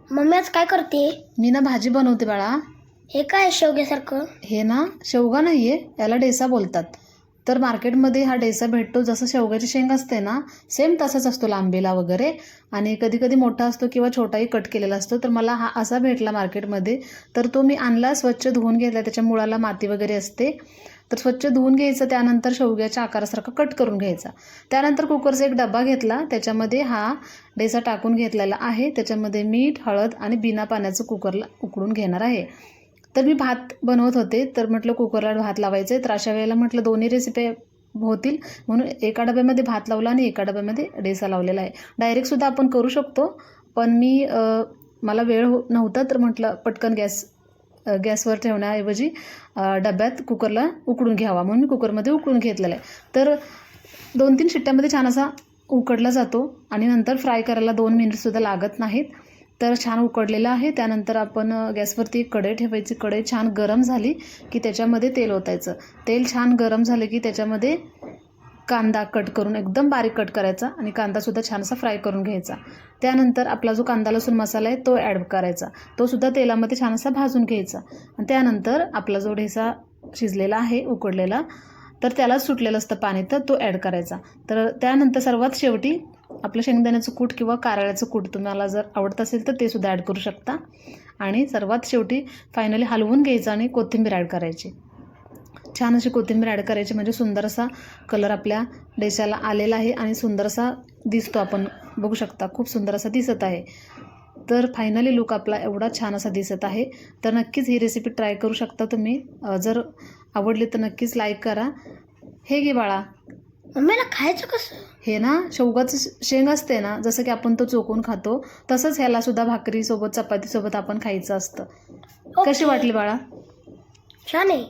Mummy आज काय करते? मी ना भाजी बनवते बाळा. हे काय शेवग्यासारखं? हे ना शेवगा नाही आहे, याला डेसा बोलतात. तर मार्केटमध्ये हा डेसा भेटतो. जसं शेवग्याची शेंग असते ना, सेम तसाच असतो लांबीला वगैरे, आणि कधी कधी मोठा असतो किंवा छोटाही कट केलेला असतो. तर मला हा असा भेटला मार्केटमध्ये. तर तो मी आणला, स्वच्छ धुवून घेतला. त्याच्या मुळाला माती वगैरे असते, तर स्वच्छ धुवून घ्यायचं. त्यानंतर शेवग्याच्या आकारासारखा कट करून घ्यायचा. त्यानंतर कुकरचा एक डबा घेतला, त्याच्यामध्ये हा डेसा टाकून घेतलेला आहे. त्याच्यामध्ये मीठ, हळद आणि बिना पाण्याचं कुकरला उकळून घेणार आहे. तर मी भात बनवत होते, तर म्हटलं कुकरला भात लावायचं आहे. तर अशा वेळेला म्हटलं दोन्ही रेसिपी होतील, म्हणून एका डब्यामध्ये भात लावला आणि एका डब्यामध्ये डेसा लावलेला आहे. डायरेक्टसुद्धा आपण करू शकतो, पण मला वेळ नव्हता, तर म्हटलं पटकन गॅसवर ठेवण्याऐवजी डब्यात कुकरला उकडून घ्यावा, म्हणून मी कुकरमध्ये उकडून घेतलेला आहे. तर 2-3 शिट्ट्यामध्ये छान असा उकडला जातो आणि नंतर फ्राय करायला 2 मिनिटसुद्धा लागत नाहीत. तर छान उकडलेलं आहे. त्यानंतर आपण गॅसवरती कढई ठेवायची. कढई छान गरम झाली की त्याच्यामध्ये तेल ओतायचं. तेल छान गरम झालं की त्याच्यामध्ये कांदा कट करून एकदम बारीक कट करायचा आणि कांदासुद्धा छान असा फ्राय करून घ्यायचा. त्यानंतर आपला जो कांदा लसूण मसाला आहे तो ॲड करायचा. तोसुद्धा तेलामध्ये छान असा भाजून घ्यायचा. आणि त्यानंतर आपला जो ढेसा शिजलेला आहे उकडलेला, तर त्याला सुटलेलं असतं पाणी, तर तो ॲड करायचा. तर त्यानंतर सर्वात शेवटी आपलं शेंगदाण्याचं कूट किंवा कारळ्याचं कूट तुम्हाला जर आवडत असेल तर ते सुद्धा ॲड करू शकता. आणि सर्वात शेवटी फायनली हलवून घ्यायचं आणि कोथिंबीर ॲड करायची. छान अशी कोथिंबीर ॲड करायची, म्हणजे सुंदर असा कलर आपल्या डेशाला आलेला आहे आणि सुंदर असा दिसतो. आपण बघू शकता, खूप सुंदर असा दिसत आहे. तर फायनली लुक आपला एवढा छान असा दिसत आहे. तर नक्कीच ही रेसिपी ट्राय करू शकता तुम्ही. जर आवडली तर नक्कीच लाईक करा. हे घे बाळा. मम्मीला खायचं कसं? हे ना शेवगाचं शेंग असते ना, जसं की आपण तो चोकून खातो, तसंच ह्याला सुद्धा भाकरीसोबत चपातीसोबत आपण खायचं असतं. कशी वाटली बाळा? छान आहे.